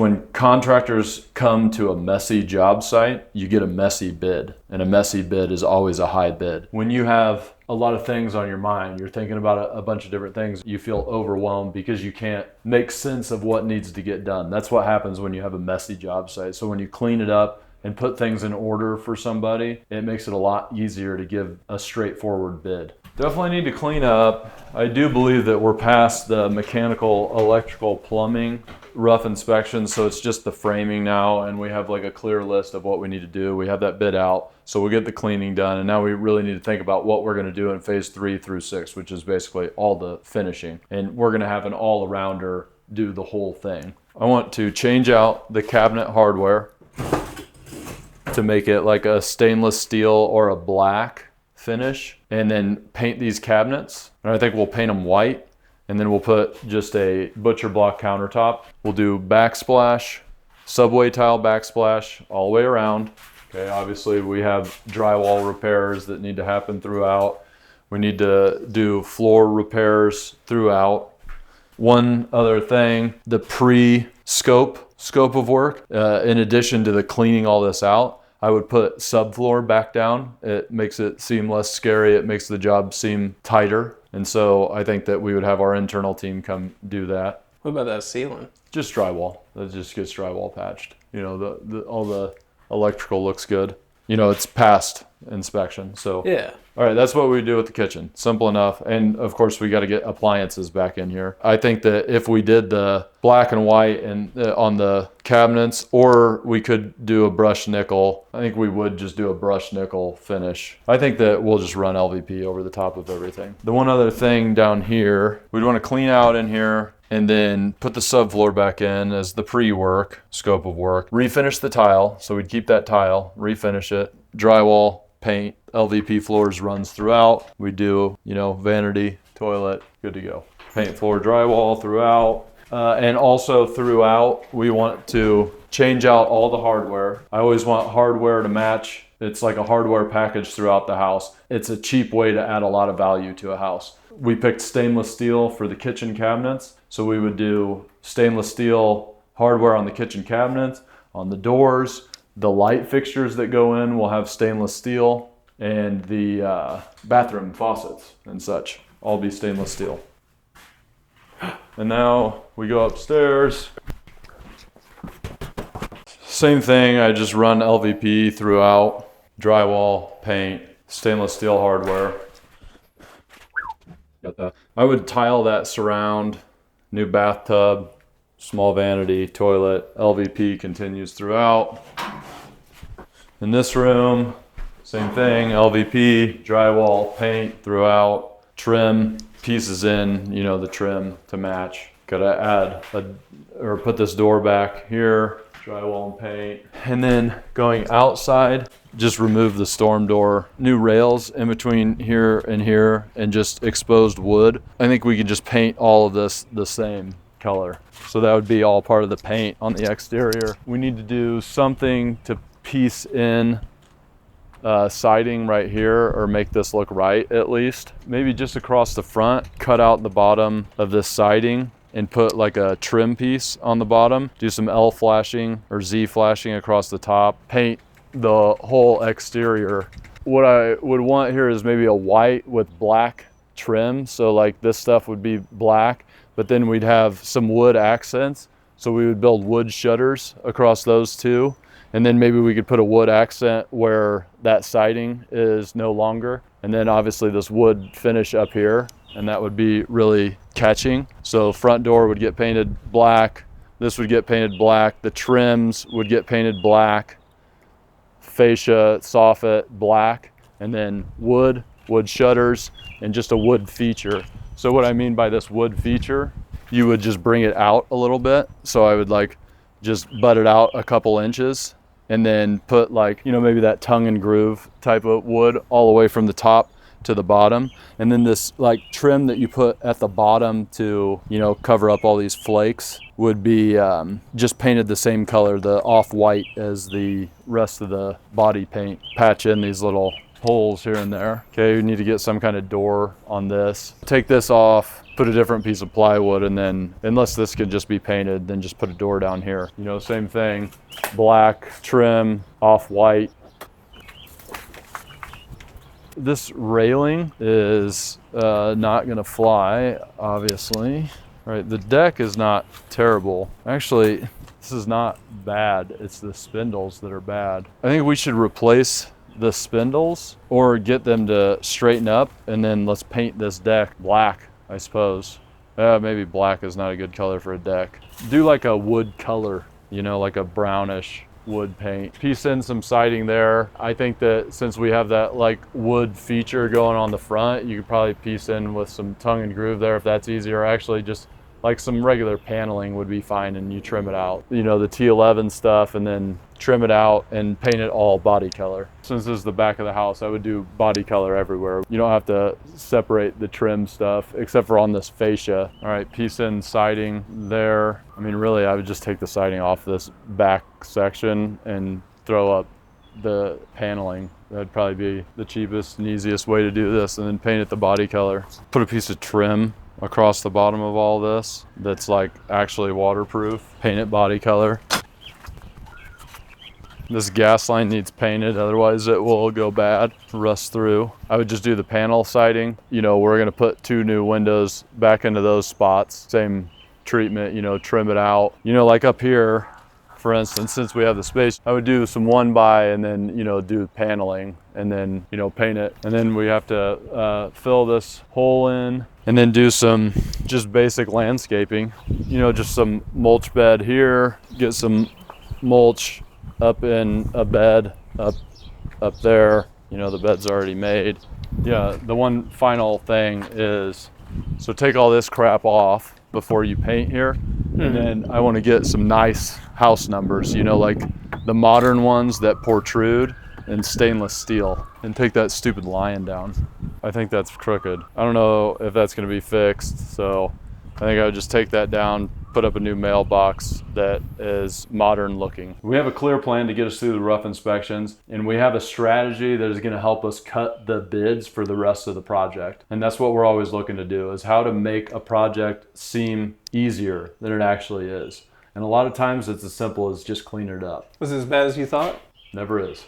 when contractors come to a messy job site, you get a messy bid, and a messy bid is always a high bid. When you have a lot of things on your mind, you're thinking about a bunch of different things, you feel overwhelmed because you can't make sense of what needs to get done. That's what happens when you have a messy job site. So when you clean it up and put things in order for somebody, it makes it a lot easier to give a straightforward bid. Definitely need to clean up. I do believe that we're past the mechanical, electrical, plumbing rough inspection, so it's just the framing now, and we have like a clear list of what we need to do. We have that bid out, so we'll get the cleaning done, and now we really need to think about what we're going to do in phase 3 through 6, which is basically all the finishing, and we're going to have an all-arounder do the whole thing. I want to change out the cabinet hardware to make it like a stainless steel or a black finish, and then paint these cabinets. And I think we'll paint them white, and then we'll put just a butcher block countertop. We'll do backsplash, subway tile backsplash all the way around. Okay, obviously we have drywall repairs that need to happen throughout. We need to do floor repairs throughout. One other thing, the pre-scope of work, in addition to the cleaning all this out, I would put subfloor back down. It makes it seem less scary. It makes the job seem tighter. And so I think that we would have our internal team come do that. What about that ceiling? Just drywall. That just gets drywall patched. You know, all the electrical looks good. You know, it's past inspection. So yeah. All right, that's what we do with the kitchen. Simple enough. And of course, we got to get appliances back in here. I think that if we did the black and white and on the cabinets, or we could do a brushed nickel, I think we would just do a brushed nickel finish. I think that we'll just run LVP over the top of everything. The one other thing down here, we'd want to clean out in here and then put the subfloor back in as the pre-work, scope of work. Refinish the tile, so we'd keep that tile, refinish it, drywall, paint, LVP floors runs throughout. We do, you know, vanity, toilet, good to go. Paint floor drywall throughout. And also throughout, we want to change out all the hardware. I always want hardware to match. It's like a hardware package throughout the house. It's a cheap way to add a lot of value to a house. We picked stainless steel for the kitchen cabinets. So we would do stainless steel hardware on the kitchen cabinets, on the doors. The light fixtures that go in will have stainless steel, and the bathroom faucets and such all be stainless steel. And now we go upstairs. Same thing, I just run LVP throughout, drywall, paint, stainless steel hardware. Got that. I would tile that surround, new bathtub, small vanity, toilet, LVP continues throughout. In this room, same thing, LVP, drywall, paint throughout, trim pieces in, you know, the trim to match. Gotta add or put this door back here, drywall and paint. And then going outside, just remove the storm door, new rails in between here, and just exposed wood. I think we could just paint all of this the same color. So that would be all part of the paint on the exterior. We need to do something to piece in siding right here, or make this look right at least. Maybe just across the front, cut out the bottom of this siding and put like a trim piece on the bottom. Do some L flashing or Z flashing across the top. Paint the whole exterior. What I would want here is maybe a white with black trim. So like this stuff would be black, but then we'd have some wood accents. So we would build wood shutters across those two. And then maybe we could put a wood accent where that siding is no longer. And then obviously this wood finish up here, and that would be really catching. So front door would get painted black. This would get painted black. The trims would get painted black. Fascia, soffit, black. And then wood shutters, and just a wood feature. So what I mean by this wood feature, you would just bring it out a little bit. So I would like just butt it out a couple inches, and then put like, you know, maybe that tongue and groove type of wood all the way from the top to the bottom. And then this like trim that you put at the bottom to, you know, cover up all these flakes would be just painted the same color, the off-white as the rest of the body paint. Patch in these little holes here and there. Okay, you need to get some kind of door on this. Take this off, put a different piece of plywood, and then, unless this can just be painted, then just put a door down here. You know, same thing, black trim, off-white. This railing is not gonna fly, obviously. All right, the deck is not terrible. Actually, this is not bad. It's the spindles that are bad. I think we should replace the spindles or get them to straighten up, and then let's paint this deck black, I suppose. Maybe black is not a good color for a deck. Do like a wood color, you know, like a brownish wood paint. Piece in some siding there. I think that since we have that like wood feature going on the front, you could probably piece in with some tongue and groove there if that's easier. Actually, just like some regular paneling would be fine, and you trim it out. You know, the T11 stuff, and then trim it out and paint it all body color. Since this is the back of the house, I would do body color everywhere. You don't have to separate the trim stuff except for on this fascia. All right, piece in siding there. I mean, really, I would just take the siding off this back section and throw up the paneling. That'd probably be the cheapest and easiest way to do this, and then paint it the body color. Put a piece of trim across the bottom of all this that's like actually waterproof. Paint it body color. This gas line needs painted, otherwise it will go bad, rust through. I would just do the panel siding. You know, we're gonna put 2 new windows back into those spots. Same treatment, you know, trim it out. You know, like up here, for instance, since we have the space, I would do some 1x and then, you know, do paneling and then, you know, paint it. And then we have to fill this hole in and then do some just basic landscaping. You know, just some mulch bed here, get some mulch up in a bed up there. You know, the bed's already made. Yeah, the one final thing is, so take all this crap off before you paint here. And then I want to get some nice house numbers, you know, like the modern ones that protrude, and stainless steel, and take that stupid lion down. I think that's crooked. I don't know if that's going to be fixed, so I think I would just take that down, put up a new mailbox that is modern looking. We have a clear plan to get us through the rough inspections, and we have a strategy that is going to help us cut the bids for the rest of the project. And that's what we're always looking to do, is how to make a project seem easier than it actually is. And a lot of times it's as simple as just cleaning it up. Was it as bad as you thought? Never is.